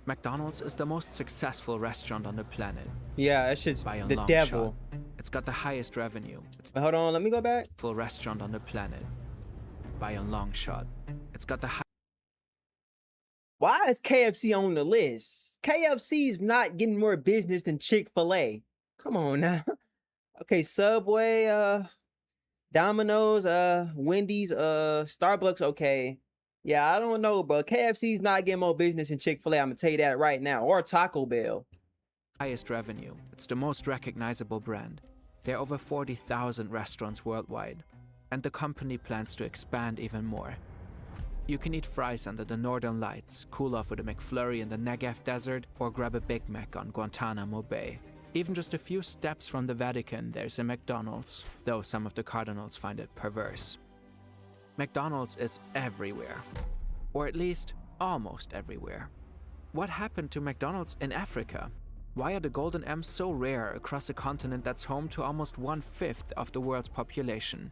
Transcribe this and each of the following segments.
McDonald's is the most successful restaurant on the planet Yeah, that shit's by a the long devil. shot. It's got the highest revenue. It's But hold on, let me go back. full restaurant on the planet by a long shot. It's got the Why is KFC on the list? KFC's not getting more business than Chick-fil-A. Come on now. Okay, Subway, Domino's, Wendy's, Starbucks, okay. Yeah, I don't know, but KFC's not getting more business than Chick-fil-A. I'm gonna tell you that right now. Or Taco Bell. highest revenue. It's the most recognizable brand. There are over 40,000 restaurants worldwide, and the company plans to expand even more. You can eat fries under the northern lights, cool off with a McFlurry in the Negev desert, or grab a Big Mac on Guantanamo Bay. Even just a few steps from the Vatican, there's a McDonald's, though some of the cardinals find it perverse. McDonald's is everywhere, or at least almost everywhere. What happened to McDonald's in Africa? Why are the Golden M's so rare across a continent that's home to almost 1/5 of the world's population?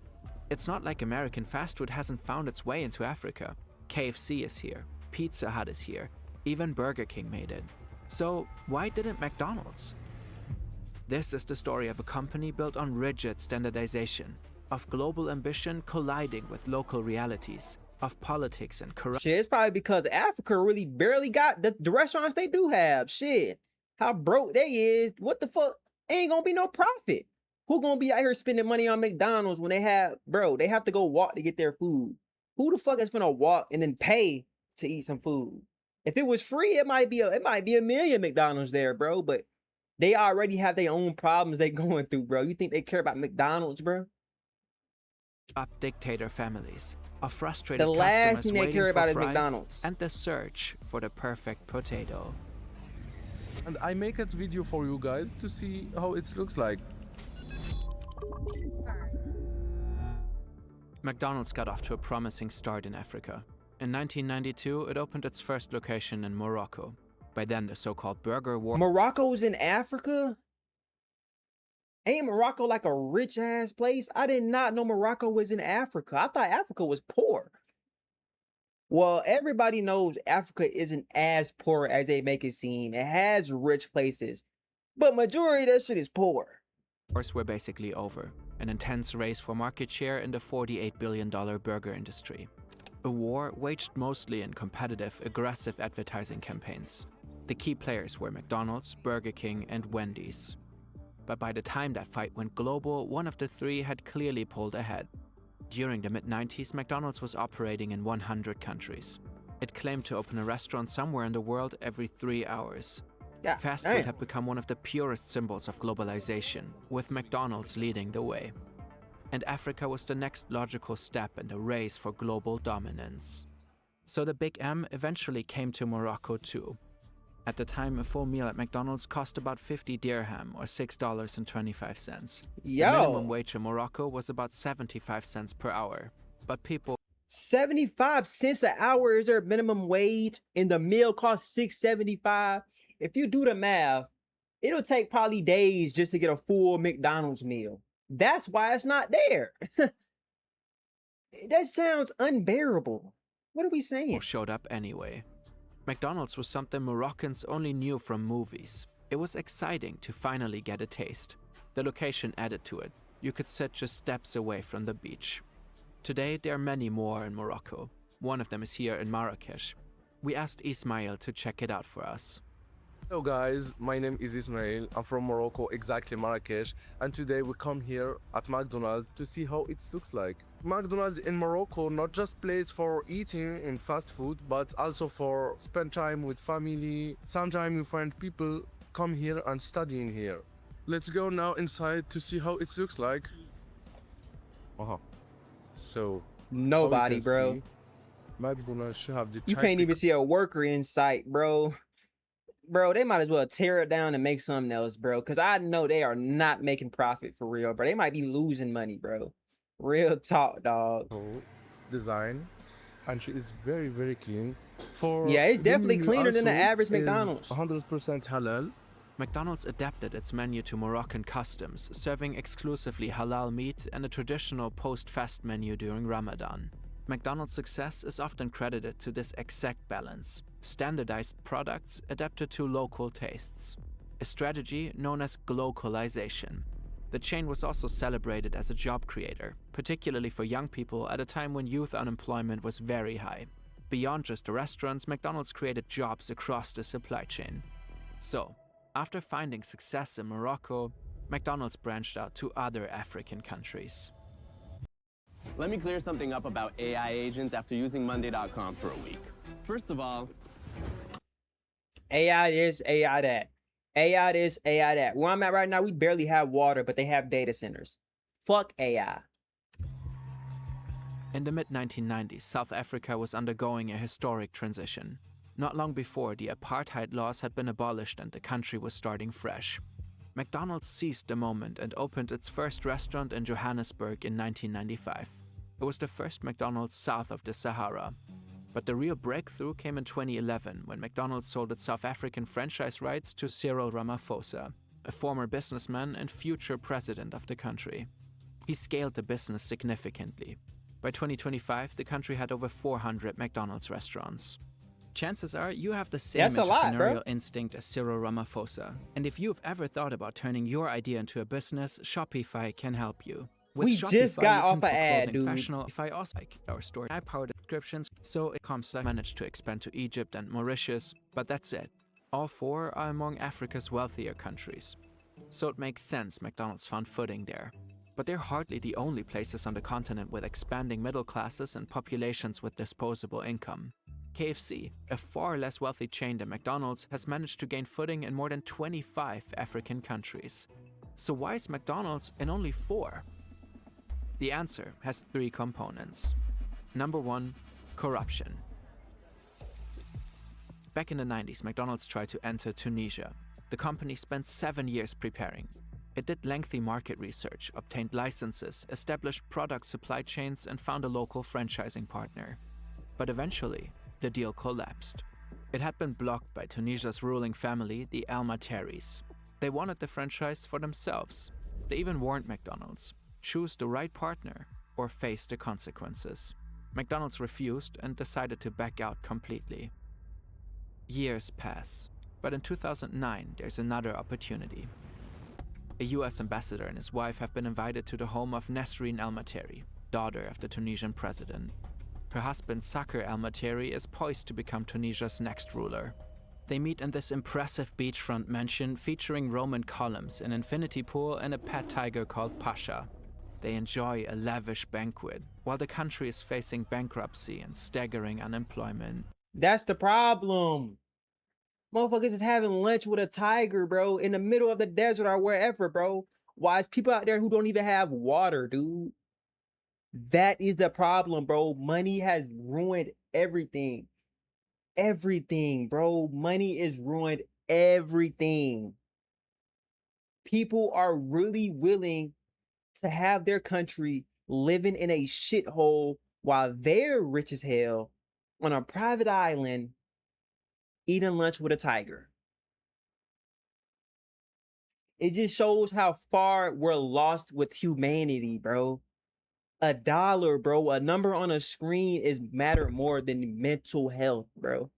It's not like American fast food hasn't found its way into Africa. KFC is here, Pizza Hut is here, even Burger King made it. So why didn't McDonald's? This is the story of a company built on rigid standardization, of global ambition colliding with local realities, of politics and corruption. Shit, it's probably because Africa really barely got the restaurants they do have. Shit, how broke they is. What the fuck? Ain't gonna be no profit. Who gonna be out here spending money on McDonald's when they have to go walk to get their food? Who the fuck is gonna walk and then pay to eat some food? If it was free, it might be a million McDonald's there, bro. But they already have their own problems they going through, bro. You think they care about McDonald's, bro? Up dictator families, of frustrated The last customers thing they waiting care for about is fries, McDonald's. and the search for the perfect potato. And I make a video for you guys to see how it looks like. McDonald's got off to a promising start in Africa. In 1992, it opened its first location in Morocco. By then, the so-called burger war Morocco's in Africa? Ain't Morocco like a rich ass place? I did not know Morocco was in Africa. I thought Africa was poor. Well, everybody knows Africa isn't as poor as they make it seem. It has rich places, but majority of that shit is poor. wars were basically over. An intense race for market share in the $48 billion burger industry. A war waged mostly in competitive, aggressive advertising campaigns. The key players were McDonald's, Burger King, and Wendy's. But by the time that fight went global, one of the three had clearly pulled ahead. During the mid-90s, McDonald's was operating in 100 countries. It claimed to open a restaurant somewhere in the world every 3 hours. Yeah, Fast food had become one of the purest symbols of globalization, with McDonald's leading the way. And Africa was the next logical step in the race for global dominance. So the Big M eventually came to Morocco too. At the time, a full meal at McDonald's cost about 50 dirham or $6.25. The minimum wage in Morocco was about 75 cents per hour. But people 75 cents an hour is their minimum wage, and the meal costs $6.75. If you do the math, it'll take probably days just to get a full McDonald's meal. That's why it's not there. That sounds unbearable. What are we saying? showed up anyway. McDonald's was something Moroccans only knew from movies. It was exciting to finally get a taste. The location added to it. You could sit just steps away from the beach. Today, there are many more in Morocco. One of them is here in Marrakesh. We asked Ismail to check it out for us. Hello guys, my name is Ismail. I'm from Morocco, exactly Marrakesh, and today we come here at McDonald's to see how it looks like. McDonald's in Morocco not just place for eating in fast food, but also for spend time with family. Sometimes you find people come here and studying here. Let's go now inside to see how it looks like. So Nobody, bro. McDonald's should have the You can't even see a worker in sight, bro. Bro, they might as well tear it down and make something else, bro. Because I know they are not making profit for real, bro. They might be losing money, bro. Real talk, dog. Design, and she is very, very clean. Yeah, it's definitely cleaner than the average McDonald's. 100% halal. McDonald's adapted its menu to Moroccan customs, serving exclusively halal meat and a traditional post-fast menu during Ramadan. McDonald's success is often credited to this exact balance. standardized products adapted to local tastes, a strategy known as glocalization. The chain was also celebrated as a job creator, particularly for young people at a time when youth unemployment was very high. Beyond just the restaurants, McDonald's created jobs across the supply chain. So, after finding success in Morocco, McDonald's branched out to other African countries. Let me clear something up about AI agents after using Monday.com for a week. First of all, AI this, AI that. AI this, AI that. Where I'm at right now, we barely have water, but they have data centers. Fuck AI. In the mid-1990s, South Africa was undergoing a historic transition. Not long before, the apartheid laws had been abolished and the country was starting fresh. McDonald's seized the moment and opened its first restaurant in Johannesburg in 1995. It was the first McDonald's south of the Sahara. But the real breakthrough came in 2011 when McDonald's sold its South African franchise rights to Cyril Ramaphosa, a former businessman and future president of the country. He scaled the business significantly. By 2025, the country had over 400 McDonald's restaurants. Chances are you have the same That's a lot, bro. entrepreneurial instinct as Cyril Ramaphosa. And if you've ever thought about turning your idea into a business, Shopify can help you. With We Shopify, just got you off can an book ad, clothing dude. professional. Shopify also like our store powered descriptions, so e-commerce managed to expand to Egypt and Mauritius, but that's it. All four are among Africa's wealthier countries. So it makes sense McDonald's found footing there. But they're hardly the only places on the continent with expanding middle classes and populations with disposable income. KFC, a far less wealthy chain than McDonald's, has managed to gain footing in more than 25 African countries. So why is McDonald's in only 4? The answer has 3 components. Number 1, corruption. Back in the 90s, McDonald's tried to enter Tunisia. The company spent 7 years preparing. It did lengthy market research, obtained licenses, established product supply chains, and found a local franchising partner. But eventually, the deal collapsed. It had been blocked by Tunisia's ruling family, the Al Taeris. They wanted the franchise for themselves. They even warned McDonald's, choose the right partner or face the consequences. McDonald's refused and decided to back out completely. Years pass, but in 2009 there's another opportunity. A US ambassador and his wife have been invited to the home of Nesrine Al Materi, daughter of the Tunisian president. Her husband Sakr Al Materi is poised to become Tunisia's next ruler. They meet in this impressive beachfront mansion featuring Roman columns, an infinity pool, and a pet tiger called Pasha. They enjoy a lavish banquet, while the country is facing bankruptcy and staggering unemployment. That's the problem. Motherfuckers is having lunch with a tiger, bro, in the middle of the desert or wherever, bro. Why is people out there who don't even have water, dude? That is the problem, bro. Money has ruined everything. Everything, bro. Money is ruined everything. People are really willing to have their country living in a shithole while they're rich as hell on a private island eating lunch with a tiger. It just shows how far we're lost with humanity, bro. $1, bro. A number on a screen is matter more than mental health, bro.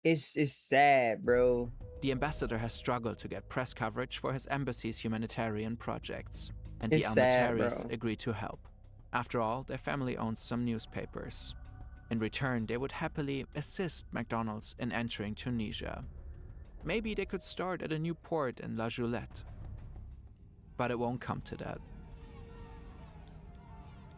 It's sad, bro. The ambassador has struggled to get press coverage for his embassy's humanitarian projects, and It's the Al sad, Taeris bro. agreed to help. After all, their family owns some newspapers. In return, they would happily assist McDonald's in entering Tunisia. Maybe they could start at a new port in La Joulette. But it won't come to that.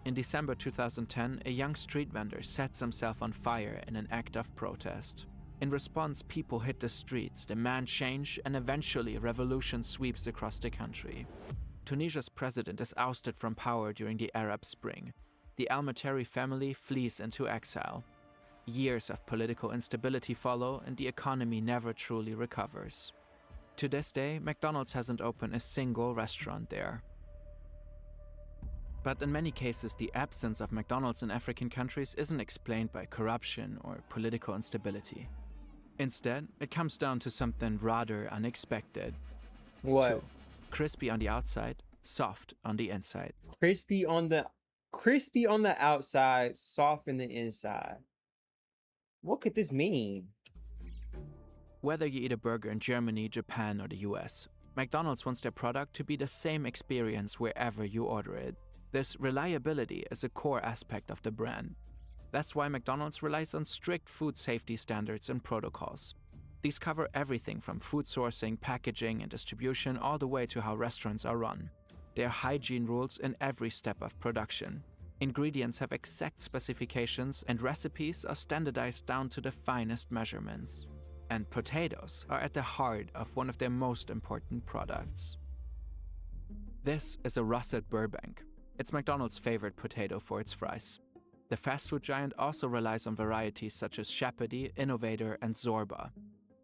In December 2010, a young street vendor sets himself on fire in an act of protest. In response, people hit the streets, demand change, and eventually revolution sweeps across the country. Tunisia's president is ousted from power during the Arab Spring. The Al Materi family flees into exile. Years of political instability follow, and the economy never truly recovers. To this day, McDonald's hasn't opened a single restaurant there. But in many cases, the absence of McDonald's in African countries isn't explained by corruption or political instability. Instead, it comes down to something rather unexpected. What? 2. Crispy on the outside, soft on the inside. Crispy on the outside, soft in the inside. What could this mean? Whether you eat a burger in Germany, Japan, or the US, McDonald's wants their product to be the same experience wherever you order it. This reliability is a core aspect of the brand. That's why McDonald's relies on strict food safety standards and protocols. These cover everything from food sourcing, packaging, and distribution all the way to how restaurants are run. There are hygiene rules in every step of production. Ingredients have exact specifications, and recipes are standardized down to the finest measurements. And potatoes are at the heart of one of their most important products. This is a russet Burbank. It's McDonald's favorite potato for its fries. The fast food giant also relies on varieties such as Shepherdie, Innovator, and Zorba.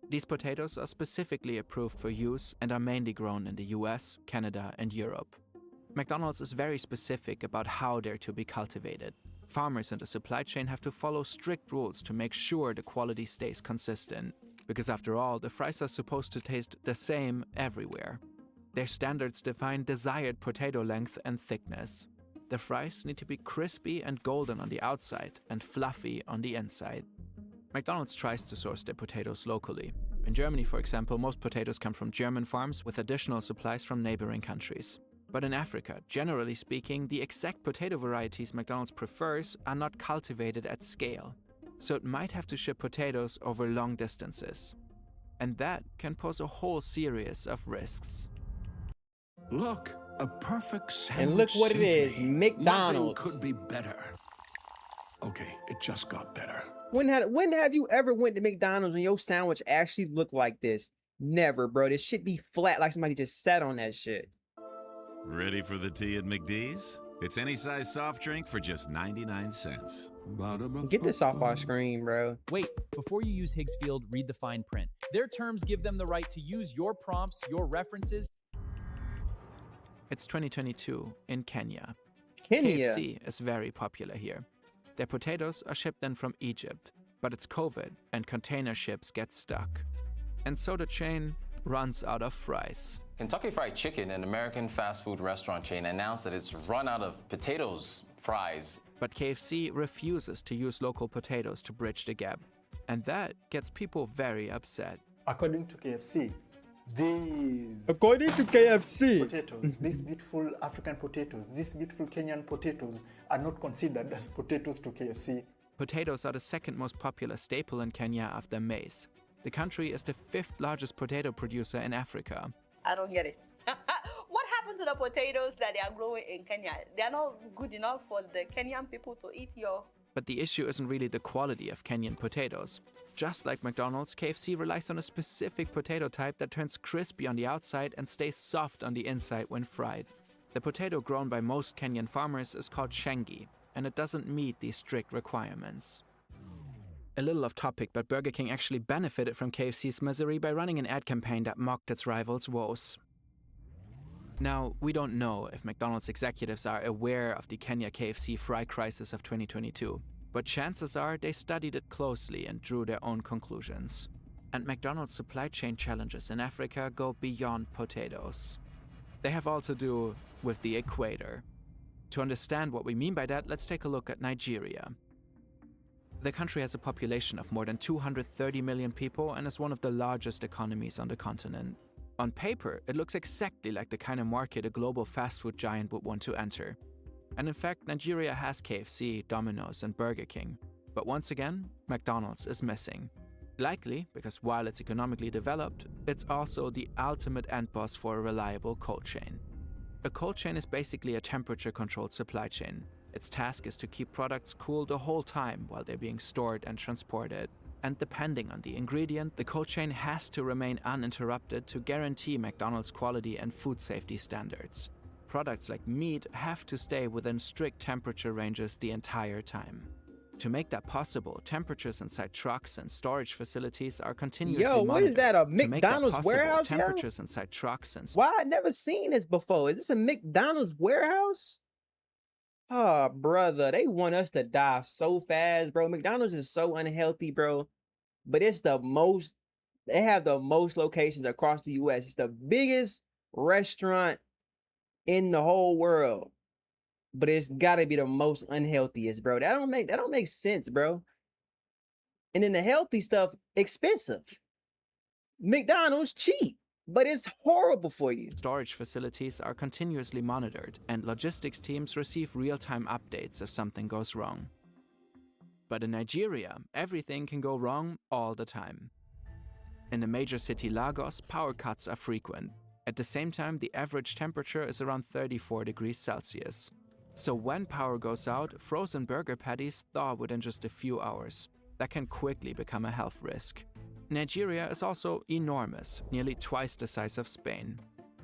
These potatoes are specifically approved for use and are mainly grown in the US, Canada, and Europe. McDonald's is very specific about how they're to be cultivated. Farmers in the supply chain have to follow strict rules to make sure the quality stays consistent, because after all, the fries are supposed to taste the same everywhere. Their standards define desired potato length and thickness. The fries need to be crispy and golden on the outside and fluffy on the inside. McDonald's tries to source their potatoes locally. In Germany, for example, most potatoes come from German farms with additional supplies from neighboring countries. But in Africa, generally speaking, the exact potato varieties McDonald's prefers are not cultivated at scale, so it might have to ship potatoes over long distances. And that can pose a whole series of risks. Look, a perfect sandwich. And look what it is, symphony. McDonald's. Nothing could be better. Okay, it just got better. When have you ever went to McDonald's and your sandwich actually looked like this? Never, bro. This shit be flat like somebody just sat on that shit. Ready for the tea at McD's? It's any size soft drink for just 99 cents. Get this off our screen, bro. Wait, before you use Higgsfield, read the fine print. Their terms give them the right to use your prompts, your references. It's 2022 in Kenya. Kenya. KFC is very popular here. Their potatoes are shipped in from Egypt, but it's COVID and container ships get stuck. And so the chain runs out of fries. Kentucky Fried Chicken, an American fast food restaurant chain, announced that it's run out of potatoes, fries. But KFC refuses to use local potatoes to bridge the gap. And that gets people very upset. According to KFC, these potatoes, these beautiful African potatoes, these beautiful Kenyan potatoes are not considered as potatoes to KFC. Potatoes are the second most popular staple in Kenya after maize. The country is the 5th largest potato producer in Africa. I don't get it. What happened to the potatoes that they are growing in Kenya? They are not good enough for the Kenyan people to eat your... But the issue isn't really the quality of Kenyan potatoes. Just like McDonald's, KFC relies on a specific potato type that turns crispy on the outside and stays soft on the inside when fried. The potato grown by most Kenyan farmers is called shengi, and it doesn't meet these strict requirements. A little off topic, but Burger King actually benefited from KFC's misery by running an ad campaign that mocked its rivals' woes. Now, we don't know if McDonald's executives are aware of the Kenya KFC fry crisis of 2022, but chances are they studied it closely and drew their own conclusions. And McDonald's supply chain challenges in Africa go beyond potatoes. They have all to do with the equator. To understand what we mean by that, let's take a look at Nigeria. The country has a population of more than 230 million people and is one of the largest economies on the continent. On paper, it looks exactly like the kind of market a global fast food giant would want to enter. And in fact, Nigeria has KFC, Domino's, and Burger King. But once again, McDonald's is missing. Likely because while it's economically developed, it's also the ultimate end boss for a reliable cold chain. A cold chain is basically a temperature-controlled supply chain. Its task is to keep products cool the whole time while they're being stored and transported. And depending on the ingredient, the cold chain has to remain uninterrupted to guarantee McDonald's quality and food safety standards. Products like meat have to stay within strict temperature ranges the entire time. To make that possible, temperatures inside trucks and storage facilities are continuously monitored. Yo, what is that, a To make that McDonald's possible, warehouse, yo? temperatures inside trucks and Why I never seen this before? Is this a McDonald's warehouse? Oh, brother, they want us to die so fast, bro. McDonald's is so unhealthy, bro. But it's the most, they have the most locations across the US. It's the biggest restaurant in the whole world. But it's gotta be the most unhealthiest, bro. That don't make sense, bro. And then the healthy stuff, expensive. McDonald's cheap, but it's horrible for you. Storage facilities are continuously monitored, and logistics teams receive real-time updates if something goes wrong. But in Nigeria, everything can go wrong all the time. In the major city Lagos, power cuts are frequent. At the same time, the average temperature is around 34 degrees Celsius. So when power goes out, frozen burger patties thaw within just a few hours. That can quickly become a health risk. Nigeria is also enormous, nearly twice the size of Spain.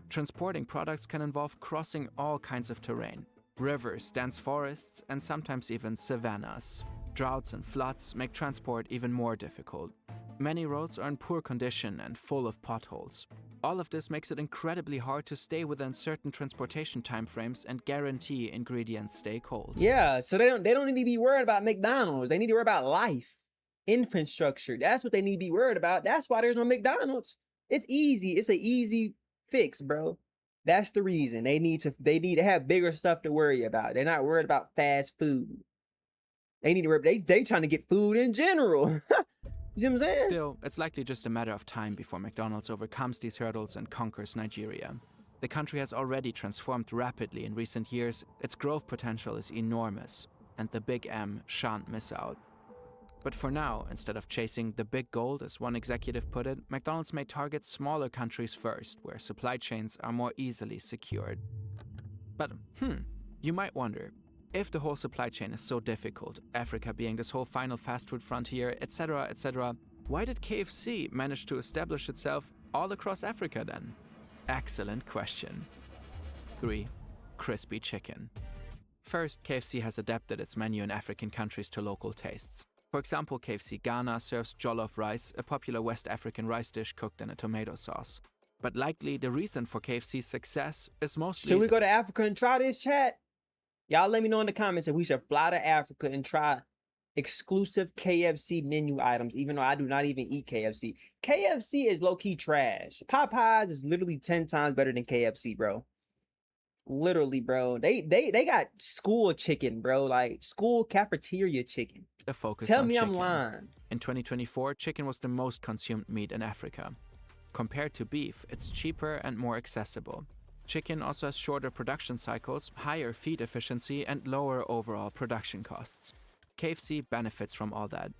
Transporting products can involve crossing all kinds of terrain: rivers, dense forests, and sometimes even savannas. Droughts and floods make transport even more difficult. Many roads are in poor condition and full of potholes. All of this makes it incredibly hard to stay within certain transportation timeframes and guarantee ingredients stay cold. Yeah, so they don't need to be worried about McDonald's. They need to worry about life, infrastructure. That's what they need to be worried about. That's why there's no McDonald's. It's easy. It's an easy fix, bro. That's the reason. They need to have bigger stuff to worry about. They're not worried about fast food. They need to worry. They trying to get food in general. You see what I'm saying? Still, it's likely just a matter of time before McDonald's overcomes these hurdles and conquers Nigeria. The country has already transformed rapidly in recent years. Its growth potential is enormous, and the Big M shan't miss out. But for now, instead of chasing the big gold, as one executive put it, McDonald's may target smaller countries first, where supply chains are more easily secured. But, you might wonder, if the whole supply chain is so difficult, Africa being this whole final fast food frontier, etc., why did KFC manage to establish itself all across Africa then? Excellent question. 3. Crispy chicken. First, KFC has adapted its menu in African countries to local tastes. For example, KFC Ghana serves jollof rice, a popular West African rice dish cooked in a tomato sauce. But likely the reason for KFC's success is mostly... Should we go to Africa and try this, chat? Y'all let me know in the comments if we should fly to Africa and try exclusive KFC menu items, even though I do not even eat KFC. KFC is low-key trash. Popeyes is literally 10 times better than KFC, bro. Literally, bro. They got school chicken, bro. Like school cafeteria chicken. A focus Tell on me chicken. I'm lying. In 2024, chicken was the most consumed meat in Africa. Compared to beef, it's cheaper and more accessible. Chicken also has shorter production cycles, higher feed efficiency, and lower overall production costs. KFC benefits from all that.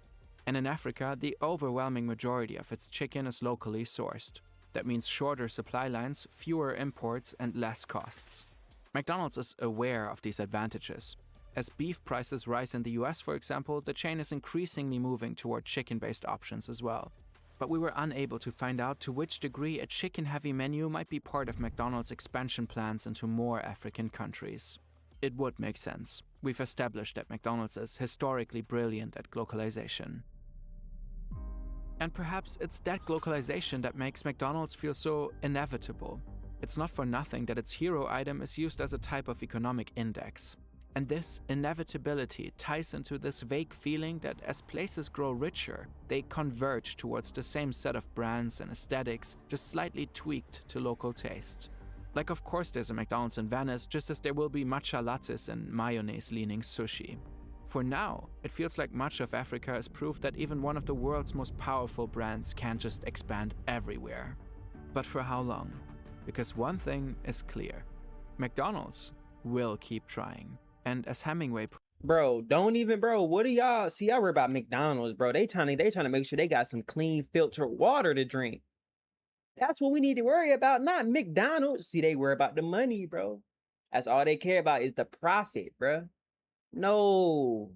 And in Africa, the overwhelming majority of its chicken is locally sourced. That means shorter supply lines, fewer imports, and less costs. McDonald's is aware of these advantages. As beef prices rise in the US, for example, the chain is increasingly moving toward chicken-based options as well. But we were unable to find out to which degree a chicken-heavy menu might be part of McDonald's expansion plans into more African countries. It would make sense. We've established that McDonald's is historically brilliant at globalization. And perhaps it's that globalization that makes McDonald's feel so inevitable. It's not for nothing that its hero item is used as a type of economic index. And this inevitability ties into this vague feeling that as places grow richer, they converge towards the same set of brands and aesthetics, just slightly tweaked to local taste. Like, of course there's a McDonald's in Venice, just as there will be matcha lattes and mayonnaise-leaning sushi. For now, it feels like much of Africa has proved that even one of the world's most powerful brands can't just expand everywhere. But for how long? Because one thing is clear. McDonald's will keep trying. And as Hemingway... Bro, what do y'all... See, y'all worry about McDonald's, bro. They trying to make sure they got some clean, filtered water to drink. That's what we need to worry about, not McDonald's. See, they worry about the money, bro. That's all they care about is the profit, bro. No.